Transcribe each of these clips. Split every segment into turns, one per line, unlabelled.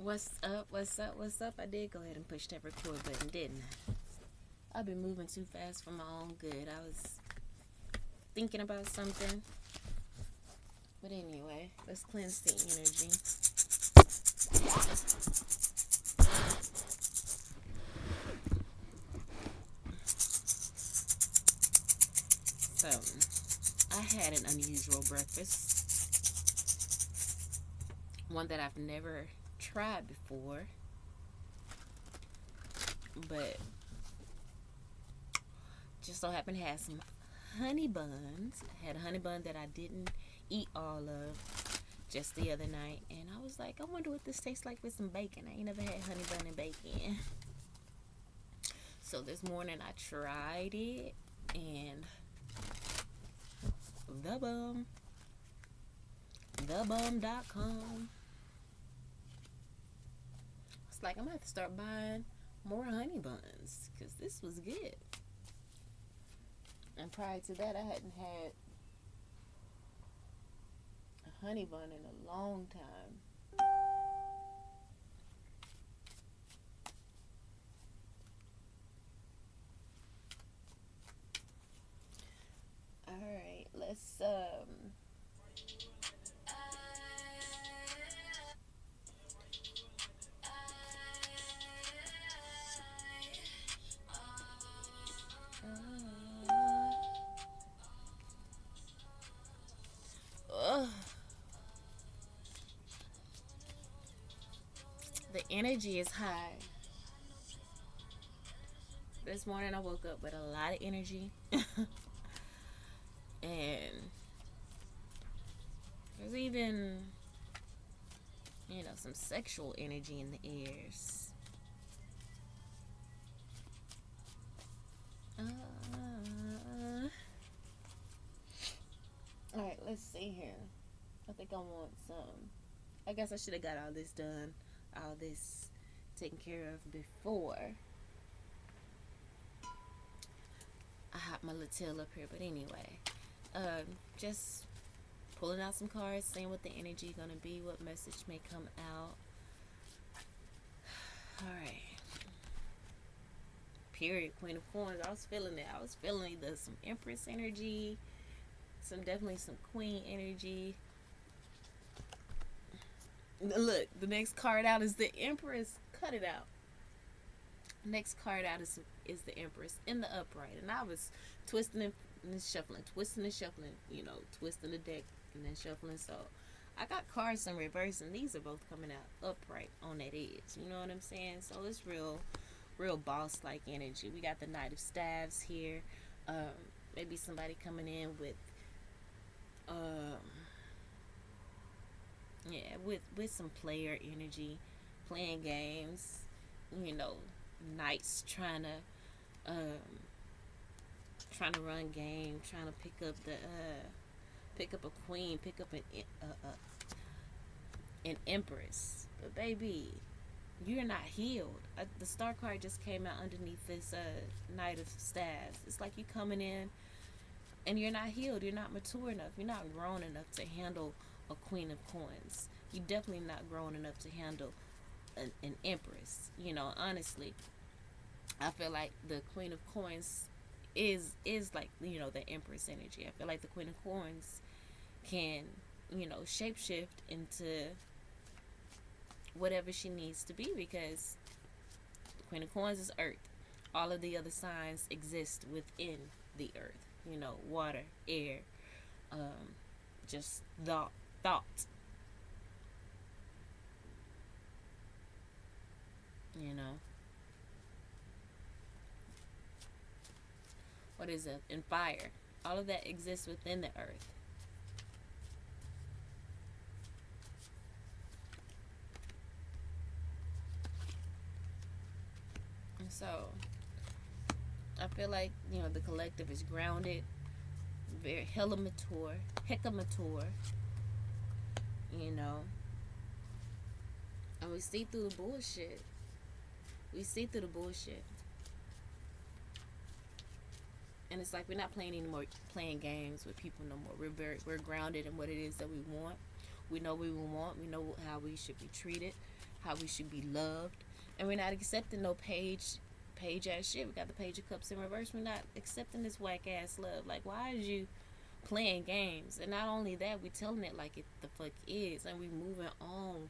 What's up? What's up? What's up? I did go ahead and push that record button, didn't I? I've been moving too fast for my own good. I was thinking about something. But anyway, let's cleanse the energy. So, I had an unusual breakfast. One that I've never tried before. But just so happened to have some honey buns. I had a honey bun that I didn't eat all of just the other night, and I was like, I wonder what this tastes like with some bacon. I ain't never had honey bun and bacon. So this morning I tried it, and the bum, thebum.com. It's like I'm gonna have to start buying more honey buns because this was good. And prior to that, I hadn't had a honey bun in a long time. All right, let's the energy is high. This morning I woke up with a lot of energy. And there's even, some sexual energy in the airs. All right, let's see here. I think I want some. I guess I should have got all this done, all this taken care of before I hop my little tail up here. But anyway, just pulling out some cards, seeing what the energy gonna be, what message may come out. All right. Period. Queen of Coins. I was feeling it. I was feeling either some Empress energy, definitely some Queen energy. Look, the next card out is the Empress. Cut it out. Next card out is the Empress in the upright, and I was twisting and shuffling, twisting and shuffling. Twisting the deck and then shuffling. So I got cards in reverse, and these are both coming out upright on that edge. You know what I'm saying? So it's real boss like energy. We got the Knight of Staves here. Maybe somebody coming in with with some player energy, playing games. Knights trying to run game, trying to pick up a queen, pick up an empress. But baby, you're not healed. The star card just came out underneath this Knight of Staves. It's like you coming in and you're not healed. You're not mature enough. You're not grown enough to handle a Queen of Coins. You're definitely not grown enough to handle an empress. Honestly, I feel like the Queen of Coins is like the empress energy. I feel like the Queen of Coins can shapeshift into whatever she needs to be, because the Queen of Coins is earth. All of the other signs exist within the earth. Water, air, just thought. What is it? And fire. All of that exists within the earth. And so I feel like, the collective is grounded, very hella mature, hecka mature, and we see through the bullshit. We see through the bullshit. And it's like we're not playing anymore, playing games with people no more. We're grounded in what it is that we want. We know what we want. We know how we should be treated, how we should be loved, and we're not accepting no page ass shit. We got the Page of Cups in reverse. We're not accepting this whack ass love. Like, why is you playing games? And not only that, we telling it like it the fuck is, and we moving on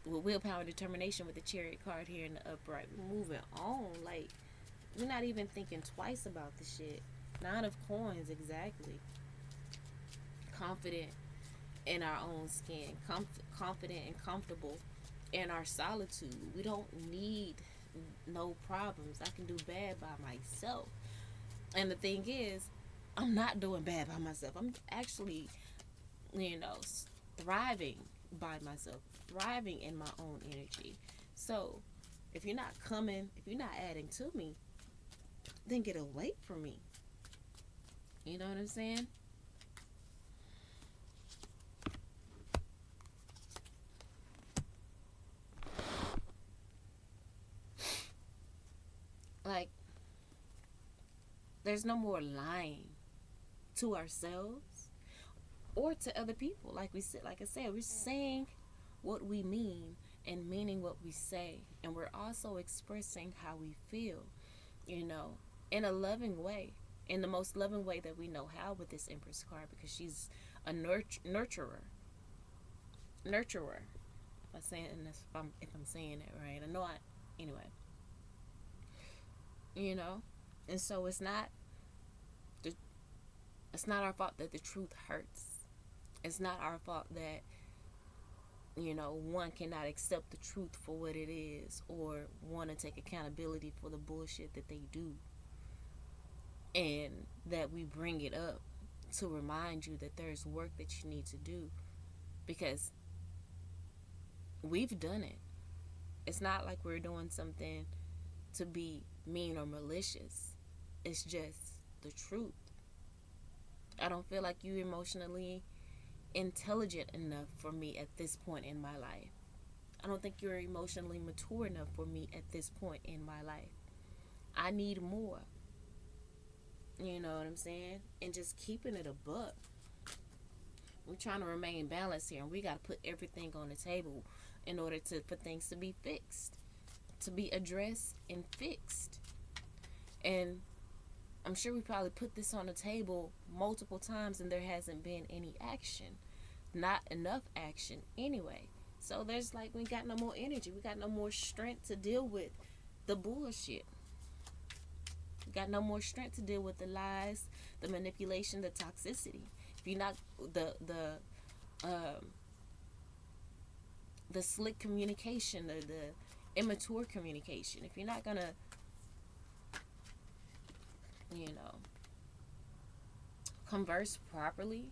with willpower and determination with the Chariot card here in the upright. We're moving on. Like, we're not even thinking twice about the shit. Nine of Coins, exactly. Confident in our own skin, confident and comfortable in our solitude. We don't need no problems. I can do bad by myself. And the thing is, I'm not doing bad by myself. I'm actually, you know, thriving by myself, thriving in my own energy. So, if you're not coming, if you're not adding to me, then get away from me. You know what I'm saying? Like, there's no more lying to ourselves or to other people. Like I said, we're saying what we mean and meaning what we say, and we're also expressing how we feel, you know, in a loving way, in the most loving way that we know how with this Empress card, because she's a nurturer. If I'm saying this, if I'm saying it right, I know I. Anyway, you know, and so it's not our fault that the truth hurts. It's not our fault that, you know, one cannot accept the truth for what it is, or want to take accountability for the bullshit that they do, and that we bring it up to remind you that there's work that you need to do, because we've done it. It's not like we're doing something to be mean or malicious. It's just the truth. I don't feel like you're emotionally intelligent enough for me at this point in my life. I don't think you're emotionally mature enough for me at this point in my life. I need more. You know what I'm saying? And just keeping it a buck. We're trying to remain balanced here, and we got to put everything on the table in order for things to be fixed, to be addressed and fixed. And I'm sure we probably put this on the table multiple times, and there hasn't been any action. Not enough action anyway. So there's like, we got no more energy. We got no more strength to deal with the bullshit. We got no more strength to deal with the lies, the manipulation, the toxicity. If you're not the slick communication, the immature communication, if you're not gonna, you know, converse properly,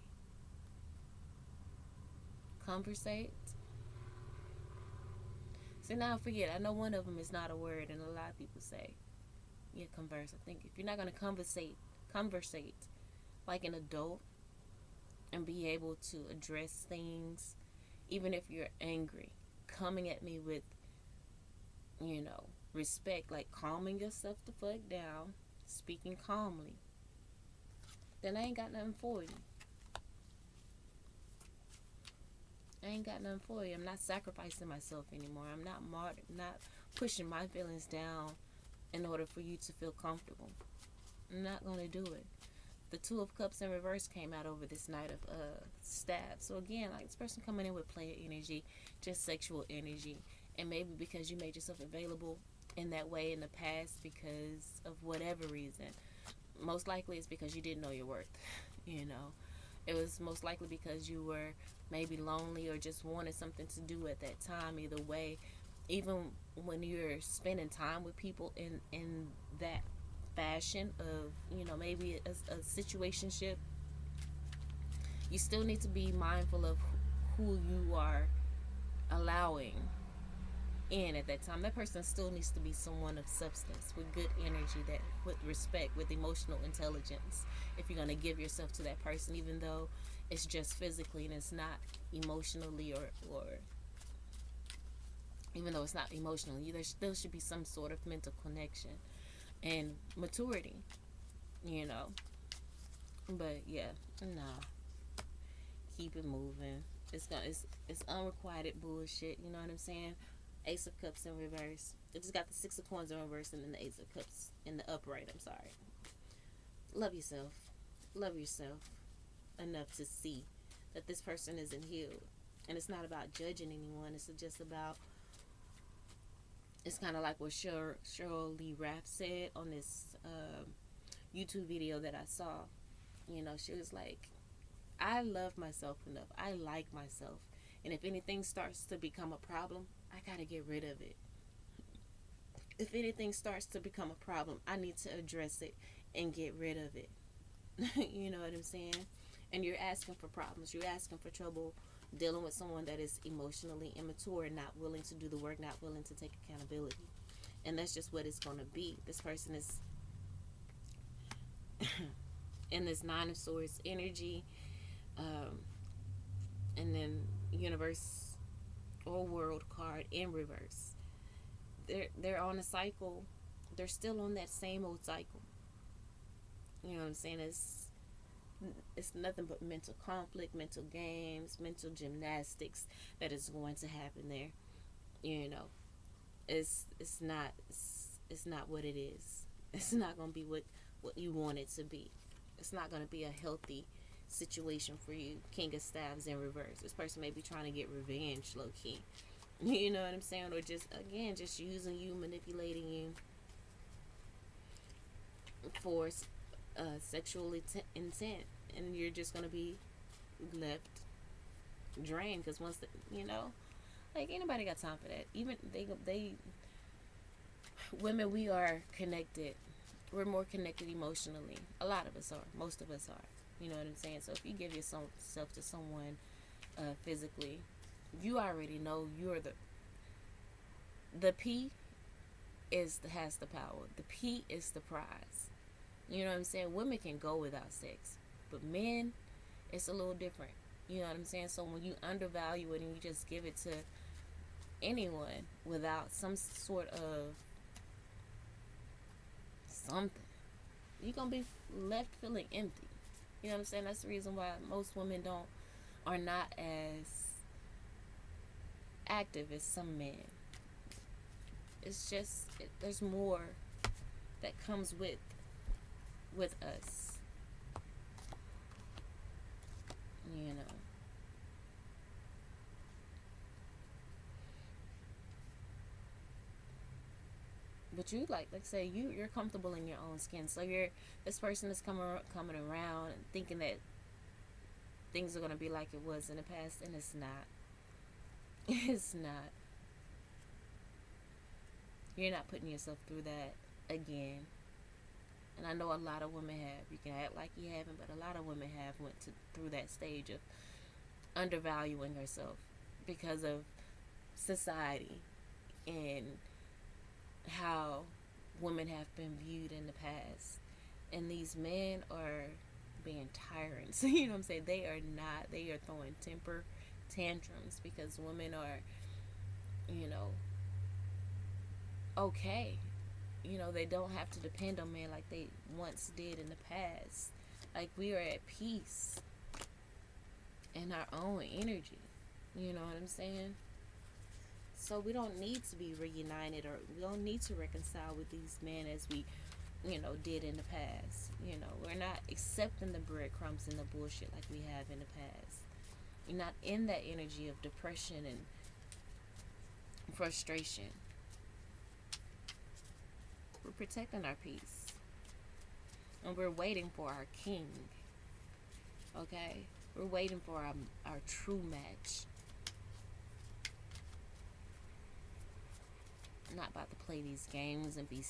conversate. See, now I forget. I know one of them is not a word, and a lot of people say, yeah, converse. I think if you're not gonna conversate like an adult and be able to address things, even if you're angry, coming at me with, you know, respect, like calming yourself the fuck down, speaking calmly, then I ain't got nothing for you. I ain't got nothing for you. I'm not sacrificing myself anymore. I'm not pushing my feelings down in order for you to feel comfortable. I'm not gonna do it. The Two of Cups in reverse came out over this Knight of Staves. So again, like, this person coming in with player energy, just sexual energy, and maybe because you made yourself available in that way in the past because of whatever reason. Most likely it's because you didn't know your worth. You know, it was most likely because you were maybe lonely or just wanted something to do at that time. Either way, even when you're spending time with people in that fashion of, you know, maybe a situationship, you still need to be mindful of who you are allowing in at that time. That person still needs to be someone of substance, with good energy, that with respect, with emotional intelligence, if you're going to give yourself to that person, even though it's just physically and it's not emotionally, or even though it's not emotionally, there still should be some sort of mental connection and maturity, you know. But yeah, nah, keep it moving. It's unrequited bullshit. You know what I'm saying? Ace of Cups in reverse. It just got the Six of Coins in reverse and then the Ace of Cups in the upright. I'm sorry. Love yourself. Love yourself enough to see that this person isn't healed. And it's not about judging anyone. It's just about, it's kind of like what Cheryl Lee Raff said on this YouTube video that I saw. You know, she was like, I love myself enough. I like myself. And if anything starts to become a problem, I got to get rid of it. If anything starts to become a problem, I need to address it and get rid of it. You know what I'm saying? And you're asking for problems. You're asking for trouble dealing with someone that is emotionally immature, not willing to do the work, not willing to take accountability. And that's just what it's going to be. This person is in this Nine of Swords energy, and then universe or world card in reverse. They're on a cycle. They're still on that same old cycle. You know what I'm saying? It's nothing but mental conflict, mental games, mental gymnastics that is going to happen there. You know, it's not what it is. It's not going to be what you want it to be. It's not going to be a healthy situation for you. King of Staves in reverse. This person may be trying to get revenge, low key. You know what I'm saying? Or just using you, manipulating you for sexual intent, and you're just gonna be left drained because once like anybody got time for that. Even they women, we are connected. We're more connected emotionally. A lot of us are. Most of us are. You know what I'm saying? So if you give yourself to someone physically, you already know you're the P has the power. The P is the prize. You know what I'm saying? Women can go without sex, but men, it's a little different. You know what I'm saying? So when you undervalue it and you just give it to anyone without some sort of something, you're gonna be left feeling empty. You know what I'm saying? That's the reason why most women are not as active as some men. It's just there's more that comes with us. You know. But you like say you're comfortable in your own skin. So this person is coming around and thinking that things are gonna be like it was in the past, and it's not. It's not. You're not putting yourself through that again. And I know a lot of women have. You can act like you haven't, but a lot of women have went through that stage of undervaluing herself because of society and how women have been viewed in the past. And these men are being tyrants. You know what I'm saying? They are not. They are throwing temper tantrums because women are, okay. They don't have to depend on men like they once did in the past. Like, we are at peace in our own energy. You know what I'm saying? So we don't need to be reunited, or we don't need to reconcile with these men as we, did in the past. We're not accepting the breadcrumbs and the bullshit like we have in the past. You're not in that energy of depression and frustration. We're protecting our peace. And we're waiting for our king. Okay? We're waiting for our true match. Not about to play these games and be,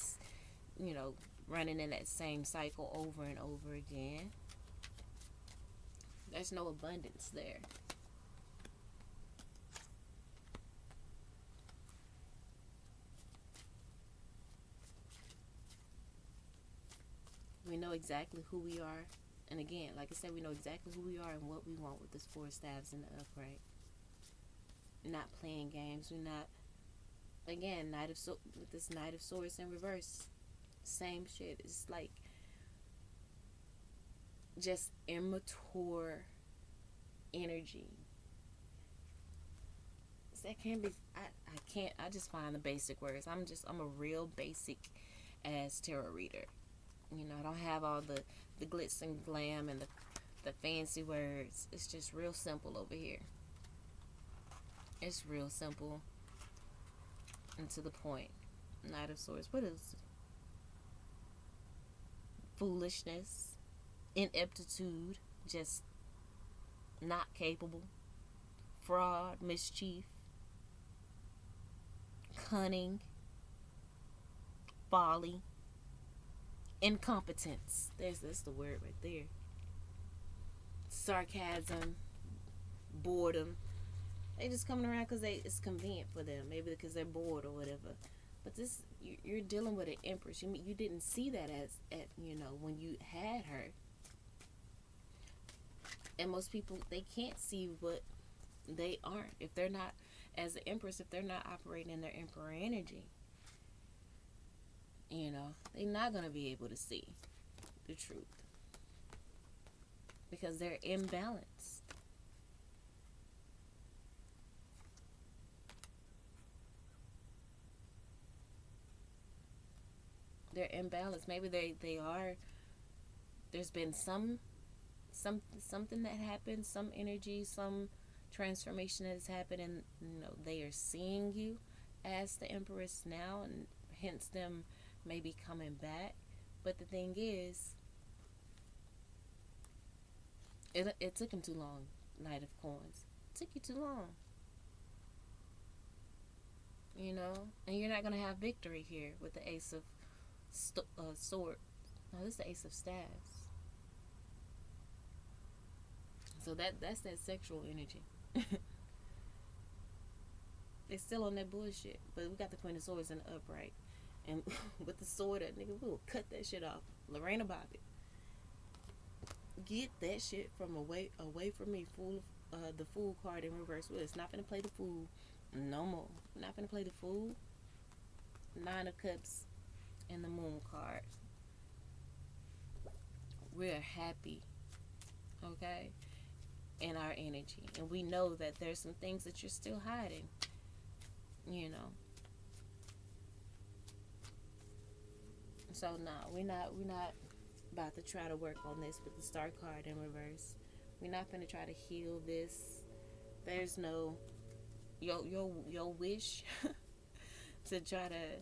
running in that same cycle over and over again. There's no abundance there. We know exactly who we are. And again, like I said, we know exactly who we are and what we want with this Four Staves in the upright. Not playing games. We're not, again, with this Knight of Swords in reverse. Same shit. It's like just immature energy. That can be. I can't. I just find the basic words. I'm a real basic as tarot reader. You know, I don't have all the glitz and glam and the fancy words. It's just real simple over here. It's real simple and to the point. Knight of Swords. What is foolishness, ineptitude, just not capable, fraud, mischief, cunning, folly, incompetence. That's the word right there. Sarcasm, boredom. They just coming around because it's convenient for them. Maybe because they're bored or whatever. But this, you're dealing with an empress. You didn't see that as at when you had her. And most people, they can't see what they aren't if they're not, as an empress, if they're not operating in their emperor energy. They're not gonna be able to see the truth because they're imbalanced. They're imbalanced. Maybe they are. There's been something that happened, some energy, some transformation that has happened, and they are seeing you as the empress now, and hence them maybe coming back. But the thing is, it took him too long. Knight of Coins, it took you too long. And you're not gonna have victory here with the Ace of Sword. No, this is the Ace of Staves. So that's that sexual energy. They're still on that bullshit. But we got the Queen of Swords in the upright. And with the sword, that nigga, we'll cut that shit off. Lorena Bobbitt. Get that shit from away from me, fool. The Fool card in reverse. It's not gonna play the Fool no more. Not gonna play the Fool. Nine of Cups and the Moon card. We're happy, okay, in our energy, and we know that there's some things that you're still hiding. So no, we're not about to try to work on this with the Star card in reverse. We're not gonna try to heal this. There's no your wish to try to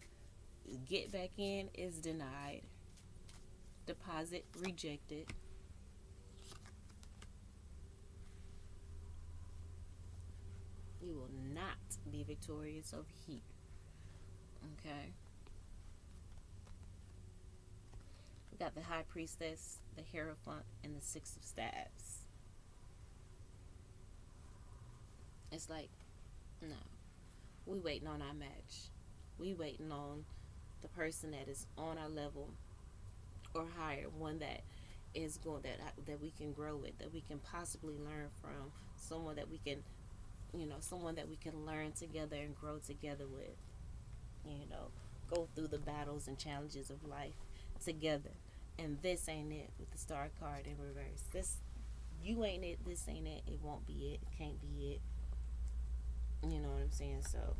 get back in is denied. Deposit rejected. You will not be victorious over here. Okay. We got the High Priestess, the Hierophant, and the Six of Staves. It's like, no. We waiting on our match. We waiting on the person that is on our level or higher, one that is going that we can grow with, that we can possibly learn from, someone that we can learn together and grow together with. Go through the battles and challenges of life together. And this ain't it with the Star card in reverse. This, you ain't it. This ain't it. It won't be it. It can't be it. You know what I'm saying? So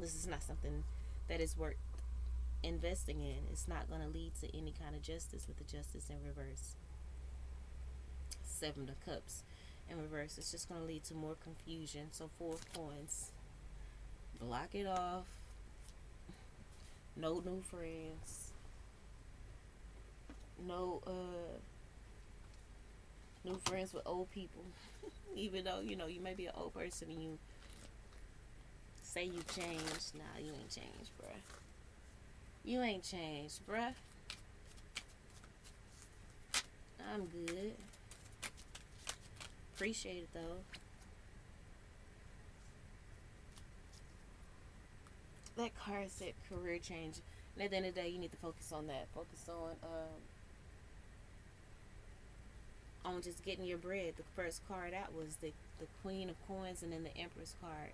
this is not something that is worth investing in. It's not going to lead to any kind of justice with the Justice in reverse. Seven of Cups in reverse. It's just going to lead to more confusion. So Four of Coins. Block it off. No new friends. No new friends with old people. Even though you may be an old person and you say you changed. Nah, you ain't changed, bruh. You ain't changed, bruh. I'm good. Appreciate it though. That card said career change. And at the end of the day, you need to focus on that. Focus on just getting your bread. The first card out was the Queen of Coins, and then the Empress card.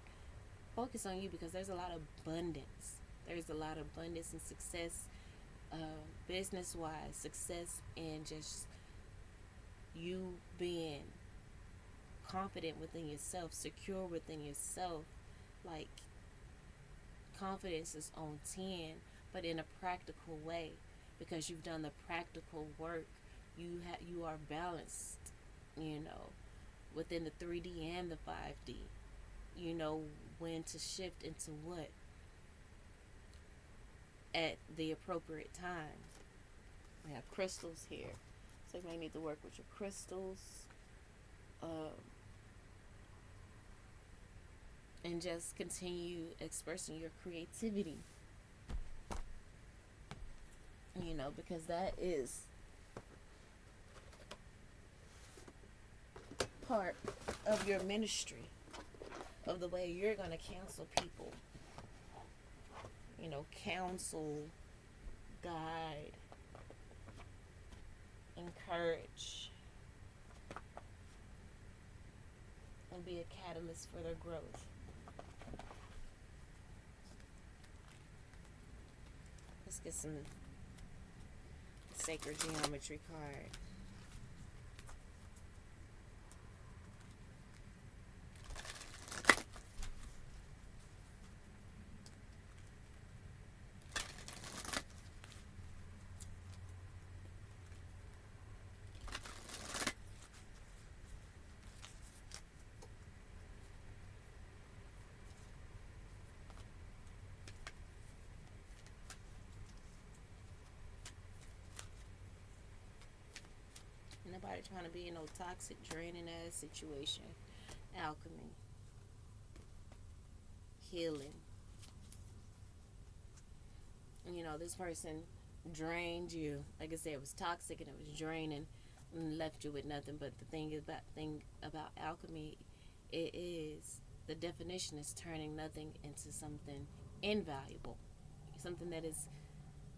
Focus on you, because there's a lot of abundance. There's a lot of abundance and success, business-wise, success in just you being confident within yourself, secure within yourself. Like, confidence is on 10, but in a practical way, because you've done the practical work. You are balanced, you know, within the 3D and the 5D. You know when to shift into what at the appropriate time. We have crystals here, so you may need to work with your crystals, um, and just continue expressing your creativity. You know, because that is part of your ministry, of the way you're going to counsel people. You know, counsel, guide, encourage, and be a catalyst for their growth. Let's get some sacred geometry card. Nobody trying to be in no toxic, draining ass situation. Alchemy, healing. You know, this person drained you. Like I said, it was toxic and it was draining and left you with nothing. But the thing about alchemy, it is, the definition is turning nothing into something invaluable, something that is,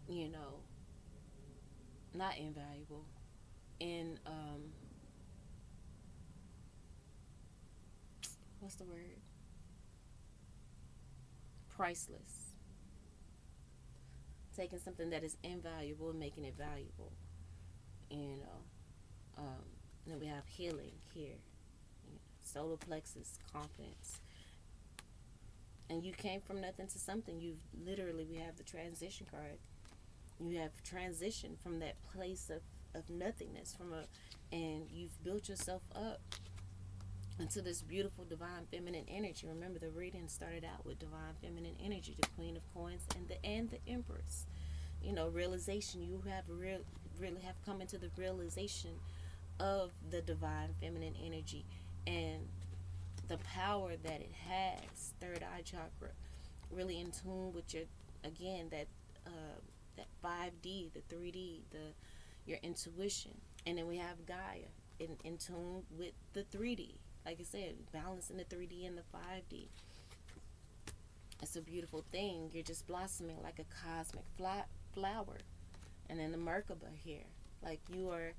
you know, not invaluable, in what's the word? Priceless. Taking something that is invaluable and making it valuable. You know, then we have healing here. You know, solar plexus, confidence. And you came from nothing to something. We have the transition card. You have transitioned from that place of nothingness, and you've built yourself up into this beautiful divine feminine energy. Remember, the reading started out with divine feminine energy, the Queen of Coins and the Empress. You know, realization. You have really have come into the realization of the divine feminine energy and the power that it has. Third eye chakra, really in tune with your, again, that 5D, the 3D, your intuition. And then we have Gaia in tune with the 3D. Like I said, balancing the 3D and the 5D. It's a beautiful thing. You're just blossoming like a cosmic flower. And then the Merkaba here. Like you are,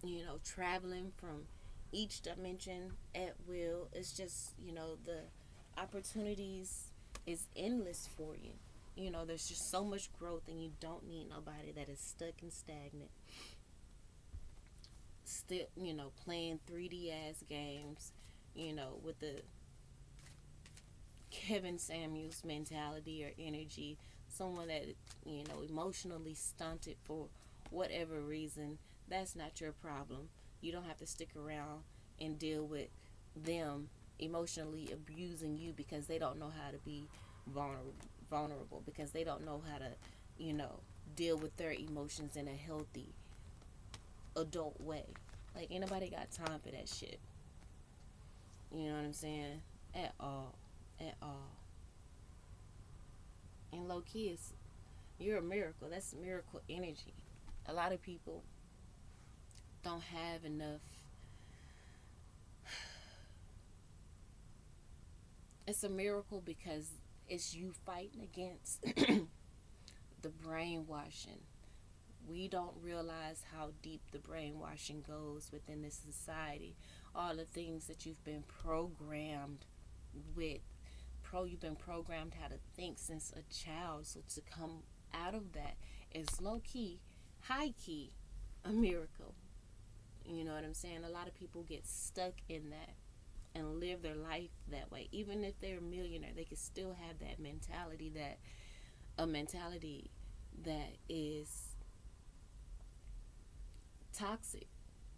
you know, traveling from each dimension at will. It's just, you know, the opportunities is endless for you. You know, there's just so much growth, and you don't need nobody that is stuck and stagnant. Still, you know, playing 3D ass games, you know, with the Kevin Samuels mentality or energy. Someone that, you know, emotionally stunted for whatever reason. That's not your problem. You don't have to stick around and deal with them emotionally abusing you because they don't know how to be vulnerable, because they don't know how to, you know, deal with their emotions in a healthy adult way. Like, ain't nobody got time for that shit. You know what I'm saying? At all. And low key, you're a miracle. That's miracle energy. A lot of people don't have enough. It's a miracle because it's you fighting against the brainwashing. We don't realize how deep the brainwashing goes within this society. All the things that you've been programmed with. You've been programmed how to think since a child. So to come out of that is low key, high key, a miracle. You know what I'm saying? A lot of people get stuck in that and live their life that way. Even if they're a millionaire, they can still have that mentality, that a mentality that is toxic.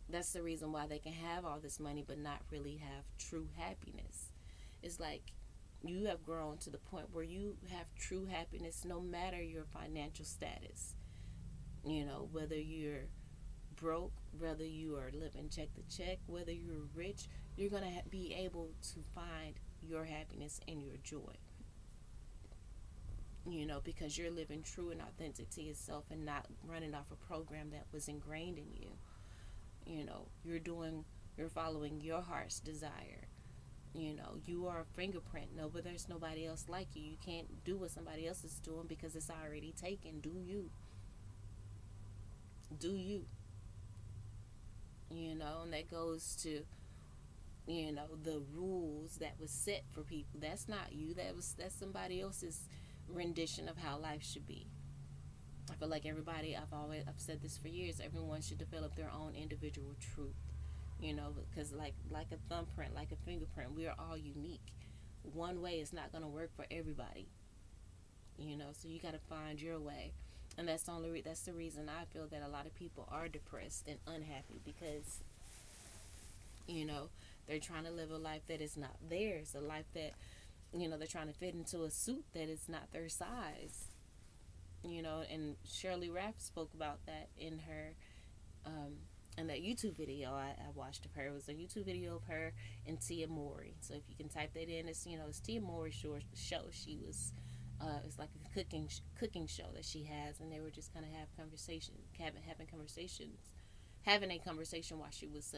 That's the reason why they can have all this money but not really have true happiness. It's like you have grown to the point where you have true happiness no matter your financial status. You know, whether you're broke, whether you are living check to check, whether you're rich, you're going to be able to find your happiness and your joy. You know, because you're living true and authentic to yourself and not running off a program that was ingrained in you. You know, you're following your heart's desire. You know, you are a fingerprint. No, but there's nobody else like you. You can't do what somebody else is doing because it's already taken. Do you? Do you? You know, and that goes to, you know, the rules that was set for people. That's not you. That's somebody else's rendition of how life should be. I feel like everybody, I've said this for years, everyone should develop their own individual truth. You know, because like a thumbprint, like a fingerprint, we are all unique. One way is not going to work for everybody. You know, so you got to find your way. And that's the reason I feel that a lot of people are depressed and unhappy, because you know, they're trying to live a life that is not theirs, a life that, you know, they're trying to fit into a suit that is not their size. You know, and Shirley Raff spoke about that in her in that YouTube video I watched of her. It was a YouTube video of her and Tia Mowry. So if you can type that in, it's, you know, it's Tia Mowry's show. She was it's like a cooking show that she has, and they were just kind of having a conversation while she was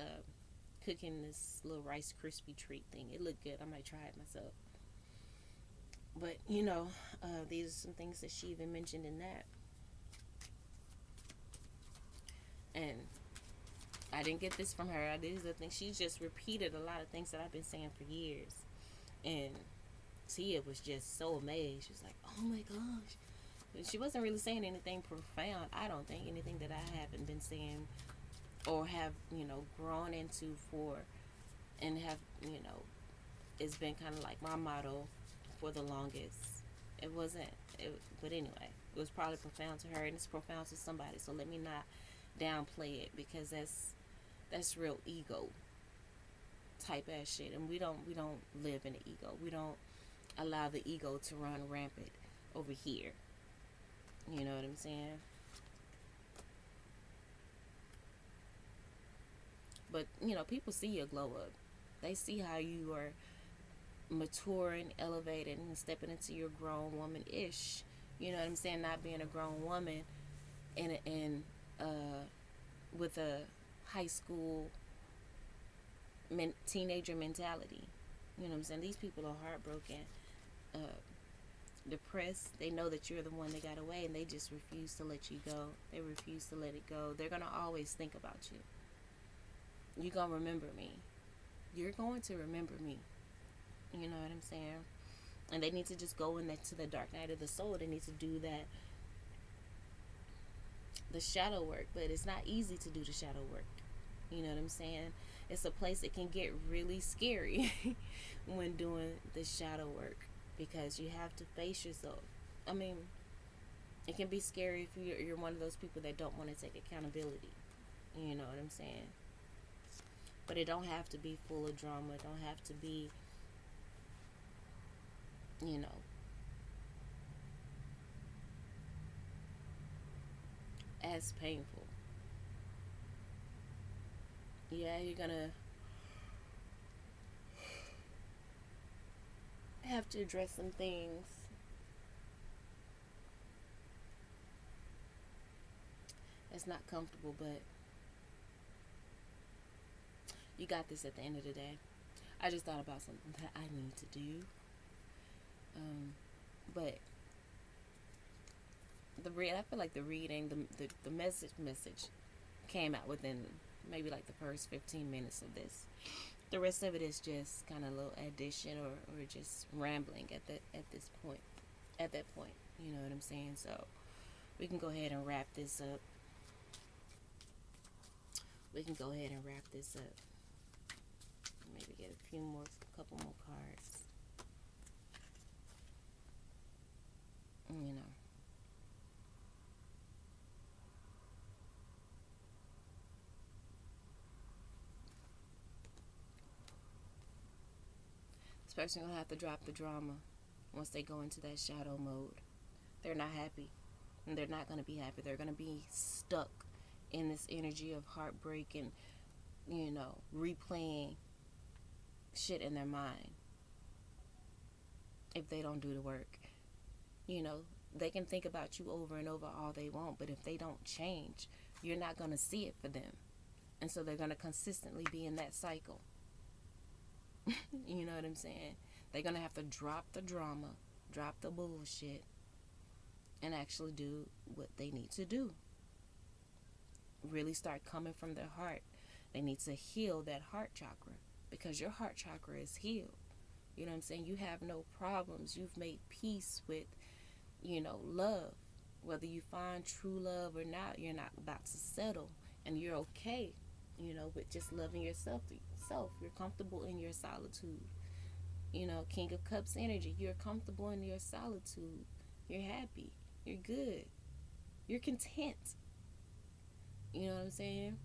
cooking this little Rice Krispie treat thing. It looked good. I might try it myself. But you know, these are some things that she even mentioned in that, and I didn't get this from her. These are things she just repeated, a lot of things that I've been saying for years, and Tia was just so amazed. She was like, "Oh my gosh!" But she wasn't really saying anything profound. I don't think anything that I haven't been saying or have, you know, grown into for, and have, you know, it's been kind of like my motto for the longest. It wasn't, but anyway, it was probably profound to her, and it's profound to somebody. So let me not downplay it, because that's real ego type ass shit, and we don't live in the ego. We don't allow the ego to run rampant over here. You know what I'm saying? But you know, people see your glow up. They see how you are maturing, elevating, and stepping into your grown woman ish. You know what I'm saying? Not being a grown woman in with a high school teenager mentality. You know what I'm saying? These people are heartbroken, uh, depressed. They know that you're the one that got away, and they just refuse to let you go. They refuse to let it go. They're gonna always think about you. You're gonna remember me. You're going to remember me. You know what I'm saying? And they need to just go in that to the dark night of the soul. They need to do that, the shadow work. But it's not easy to do the shadow work. You know what I'm saying? It's a place that can get really scary when doing the shadow work, because you have to face yourself. I mean, it can be scary if you're one of those people that don't want to take accountability. You know what I'm saying? But it don't have to be full of drama. It don't have to be, you know, as painful. Yeah, you're gonna have to address some things. That's not comfortable, but you got this at the end of the day. I just thought about something that I need to do. But I feel like the reading, the message came out within maybe like the first 15 minutes of this. The rest of it is just kind of a little addition, or just rambling at that point. You know what I'm saying? So we can go ahead and wrap this up we can go ahead and wrap this up. Maybe get couple more cards. You know. This person gonna have to drop the drama once they go into that shadow mode. They're not happy. And they're not gonna be happy. They're gonna be stuck in this energy of heartbreak and, replaying shit in their mind if they don't do the work. They can think about you over and over all they want, but if they don't change, you're not going to see it for them. And so they're going to consistently be in that cycle. You know what I'm saying? They're going to have to drop the drama, drop the bullshit, and actually do what they need to do. Really start coming from their heart. They need to heal that heart chakra, because your heart chakra is healed. You know what I'm saying? You have no problems. You've made peace with, love. Whether you find true love or not, you're not about to settle. And you're okay, with just loving yourself. You're comfortable in your solitude. King of Cups energy. You're comfortable in your solitude. You're happy. You're good. You're content. You know what I'm saying?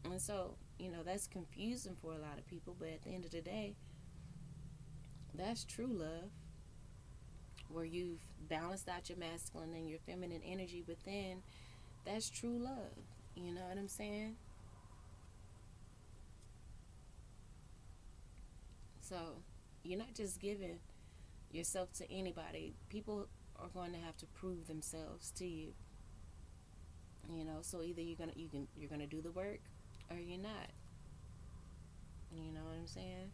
And so, that's confusing for a lot of people. But at the end of the day, that's true love. Where you've balanced out your masculine and your feminine energy within. That's true love. You know what I'm saying? So, you're not just giving yourself to anybody. People are going to have to prove themselves to you. So either you're gonna do the work or you're not. You know what I'm saying?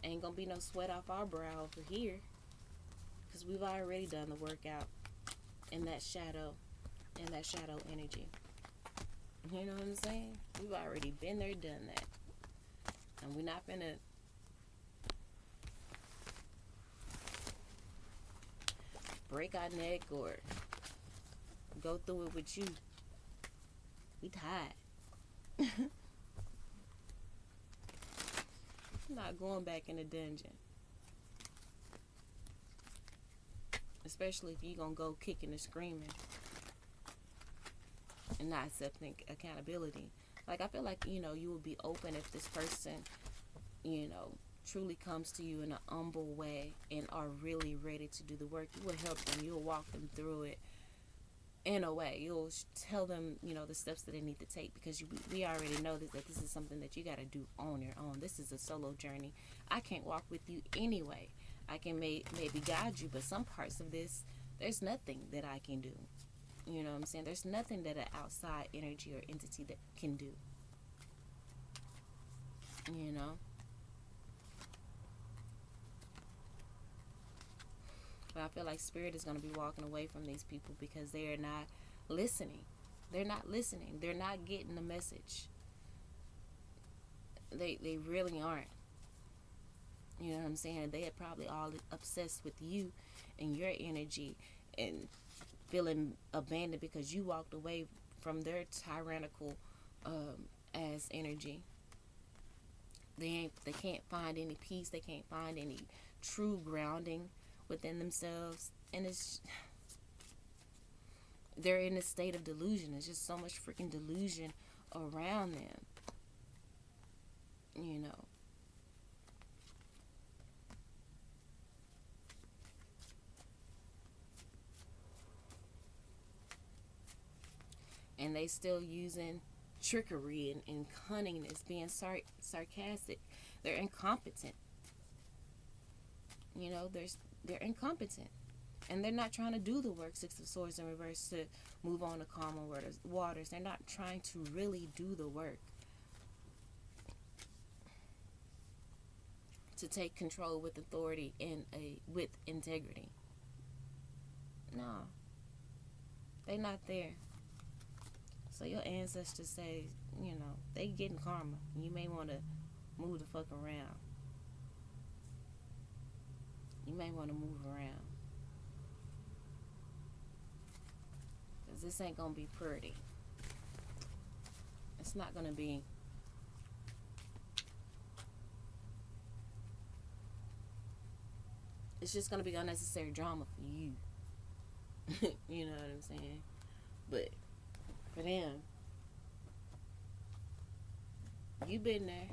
Ain't gonna be no sweat off our brow over here, because we've already done the workout in that shadow energy. You know what I'm saying? We've already been there, done that. And we're not gonna break our neck or go through it with you. We tired. I'm not going back in the dungeon. Especially if you're going to go kicking and screaming and not accepting accountability. Like, I feel like, you will be open if this person, truly comes to you in an humble way and are really ready to do the work. You will help them. You'll walk them through it in a way. You'll tell them, the steps that they need to take, because we already know that this is something that you got to do on your own. This is a solo journey. I can't walk with you anyway. I can maybe guide you, but some parts of this, there's nothing that I can do. You know what I'm saying? There's nothing that an outside energy or entity that can do. But I feel like Spirit is going to be walking away from these people because they are not listening. They're not listening. They're not getting the message. They really aren't. You know what I'm saying? They are probably all obsessed with you and your energy and feeling abandoned because you walked away from their tyrannical ass energy. They can't find any peace. They can't find any true grounding within themselves, and they're in a state of delusion. There's just so much freaking delusion around them. And they still using trickery and cunningness, being sarcastic. They're incompetent. They're incompetent. And they're not trying to do the work, Six of Swords in reverse, to move on to calmer waters. They're not trying to really do the work. To take control with authority and with integrity. No. They're not there. So your ancestors say, they getting karma. You may want to move the fuck around. You may want to move around. Because this ain't going to be pretty. It's not going to be, it's just going to be unnecessary drama for you. You know what I'm saying? But for them, you've been there.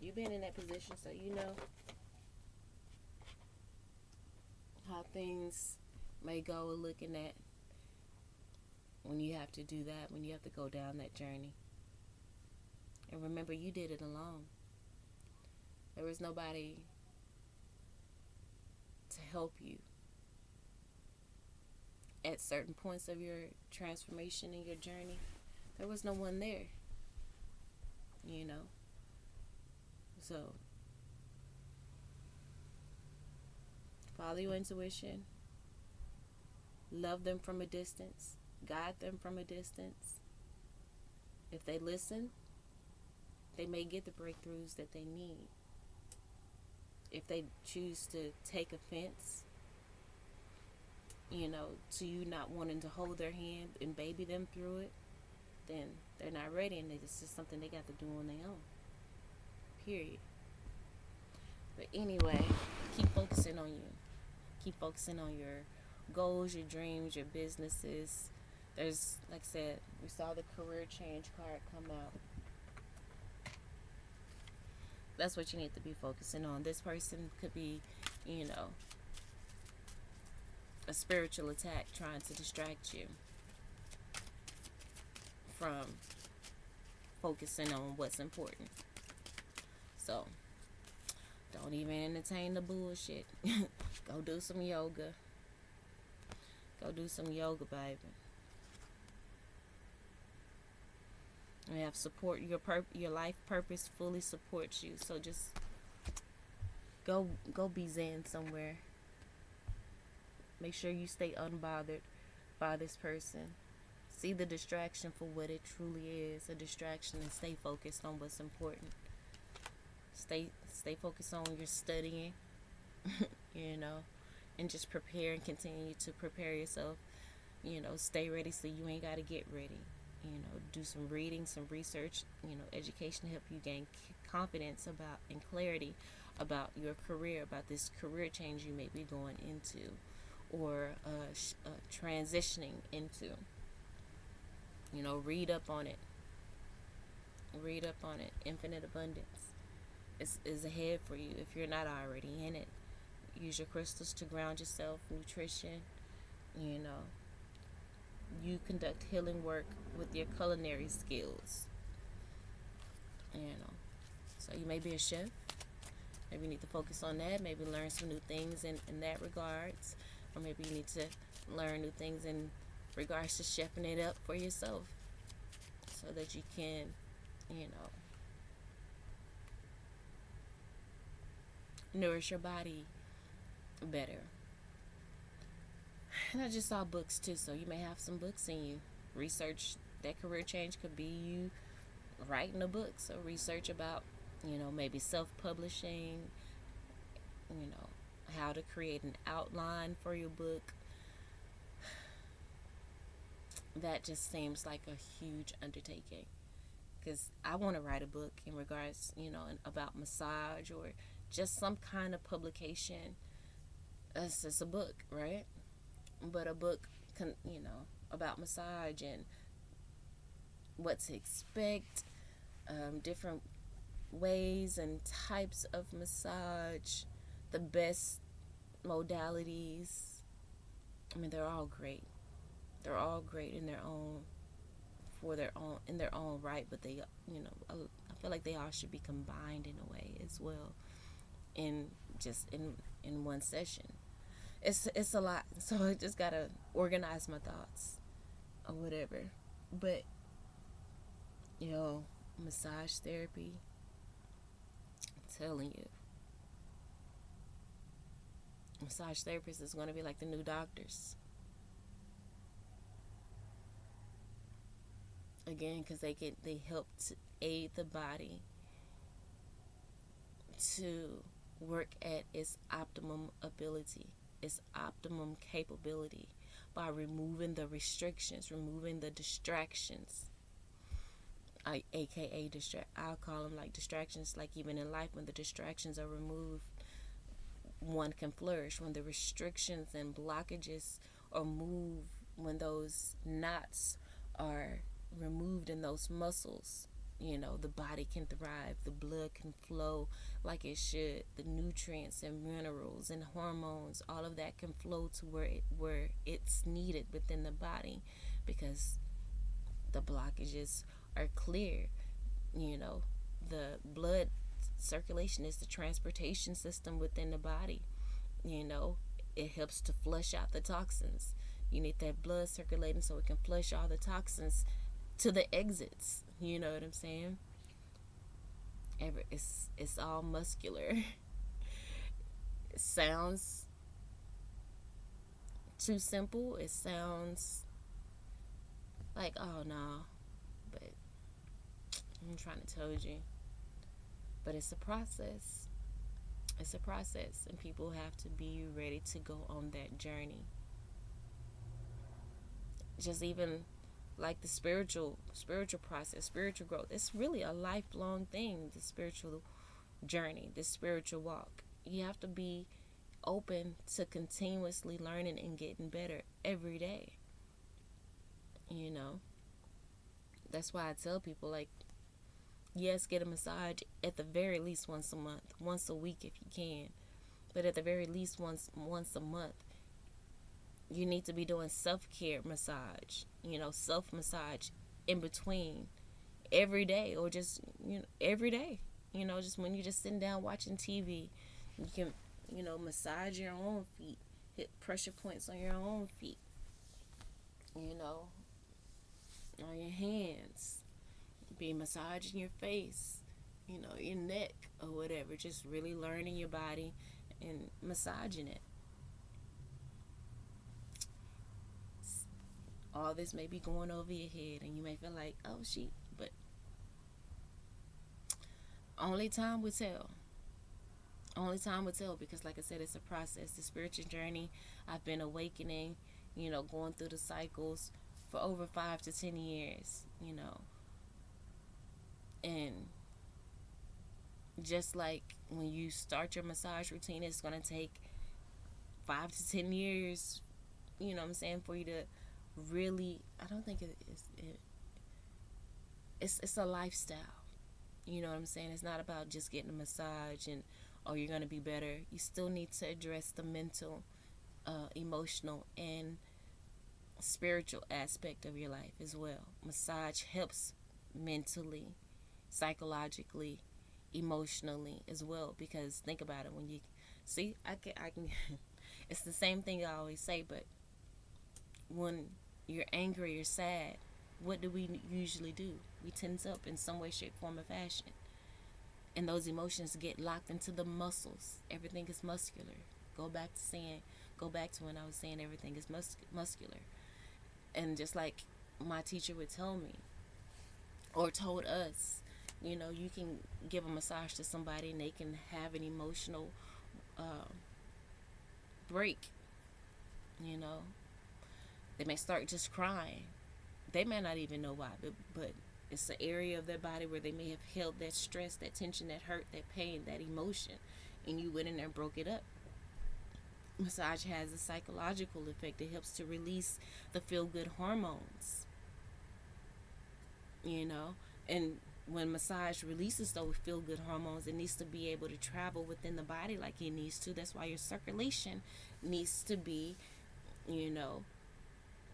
You've been in that position, so you know how things may go looking at when you have to do that, when you have to go down that journey. And remember, you did it alone. There was nobody to help you at certain points of your transformation and your journey. There was no one there, you know. So follow your intuition, love them from a distance, guide them from a distance. If they listen, they may get the breakthroughs that they need. If they choose to take offense, you know, to you not wanting to hold their hand and baby them through it, then they're not ready, and it's just something they got to do on their own. Period. But anyway, keep focusing on you. Keep focusing on your goals, your dreams, your businesses. There's, like I said, we saw the career change card come out. That's what you need to be focusing on. This person could be, you know, a spiritual attack trying to distract you from focusing on what's important. So don't even entertain the bullshit. Go do some yoga. Go do some yoga, baby. You have support. Your life purpose fully supports you. So just go be zen somewhere. Make sure you stay unbothered by this person. See the distraction for what it truly is, a distraction, and stay focused on what's important. Stay focused on your studying, you know, and just prepare and continue to prepare yourself. You know, stay ready so you ain't got to get ready. You know, do some reading, some research, you know, education to help you gain confidence about and clarity about your career, about this career change you may be going into or transitioning into. You know, read up on it. Read up on it. Infinite abundance is ahead for you if you're not already in it. Use your crystals to ground yourself. Nutrition, you know. You conduct healing work with your culinary skills. You know, so you may be a chef. Maybe you need to focus on that. Maybe learn some new things in that regards. Or maybe you need to learn new things in regards to chefing it up for yourself. So that you can, you know, nourish your body better. And I just saw books too, so you may have some books in you. Research that career change could be you writing a book. So research about, you know, maybe self-publishing, you know, how to create an outline for your book. That just seems like a huge undertaking. Because I want to write a book in regards, you know, about massage or just some kind of publication. It's just a book, right? But a book, you know, about massage and what to expect, different ways and types of massage, the best modalities. I mean, they're all great. They're all great in their own, in their own right. But they, you know, I feel like they all should be combined in a way as well, in one session. It's a lot, so I just gotta organize my thoughts or whatever. But you know, massage therapy, I'm telling you, massage therapists is going to be like the new doctors. Again, because they help to aid the body to work at its optimum ability, its optimum capability, by removing the restrictions, removing the distractions, like AKA I'll call them like distractions. Like even in life, when the distractions are removed, one can flourish. When the restrictions and blockages are moved, when those knots are removed in those muscles, the body can thrive, the blood can flow like it should, the nutrients and minerals and hormones, all of that can flow to where it's needed within the body, because the blockages are clear. The blood circulation is the transportation system within the body. It helps to flush out the toxins. You need that blood circulating so it can flush all the toxins to the exits. You know what I'm saying? It's all muscular. It sounds too simple. It sounds like, oh no, but I'm trying to tell you. But it's a process. It's a process, and people have to be ready to go on that journey. Just even like the spiritual process, spiritual growth. It's really a lifelong thing, the spiritual journey, the spiritual walk. You have to be open to continuously learning and getting better every day. That's why I tell people, like, yes, get a massage at the very least once a month, once a week if you can, but at the very least once a month. You need to be doing self-care massage, self-massage in between every day, or just, every day. Just when you're just sitting down watching TV, you can, massage your own feet, hit pressure points on your own feet, on your hands, be massaging your face, your neck or whatever, just really learning your body and massaging it. All this may be going over your head, and you may feel like, oh shit, but only time will tell. Only time will tell, because like I said, it's a process. The spiritual journey, I've been awakening, going through the cycles for over 5 to 10 years, and just like when you start your massage routine, it's going to take 5 to 10 years, for you to really, I don't think it's a lifestyle. You know what I'm saying? It's not about just getting a massage and, oh, you're going to be better. You still need to address the mental, emotional, and spiritual aspect of your life as well. Massage helps mentally, psychologically, emotionally as well, because think about it. When you see, I can it's the same thing I always say, but when you're angry or sad, what do we usually do? We tense up in some way, shape, form, or fashion. And those emotions get locked into the muscles. Everything is muscular. Go back to when I was saying everything is muscular. And just like my teacher would tell me, or told us, you can give a massage to somebody and they can have an emotional break. They may start just crying. They may not even know why, but it's an area of their body where they may have held that stress, that tension, that hurt, that pain, that emotion, and you went in there and broke it up. Massage has a psychological effect. It helps to release the feel-good hormones, and when massage releases those feel-good hormones, it needs to be able to travel within the body like it needs to. That's why your circulation needs to be,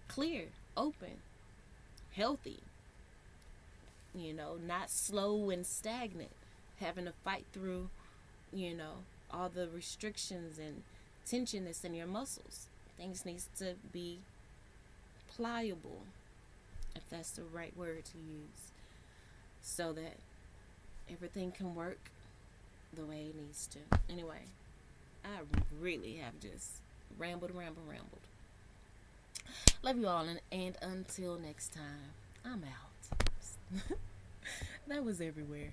clear, open, healthy, not slow and stagnant, having to fight through, all the restrictions and tension that's in your muscles. Things needs to be pliable, if that's the right word to use, so that everything can work the way it needs to. Anyway, I really have just rambled. Love you all, and until next time, I'm out. That was everywhere.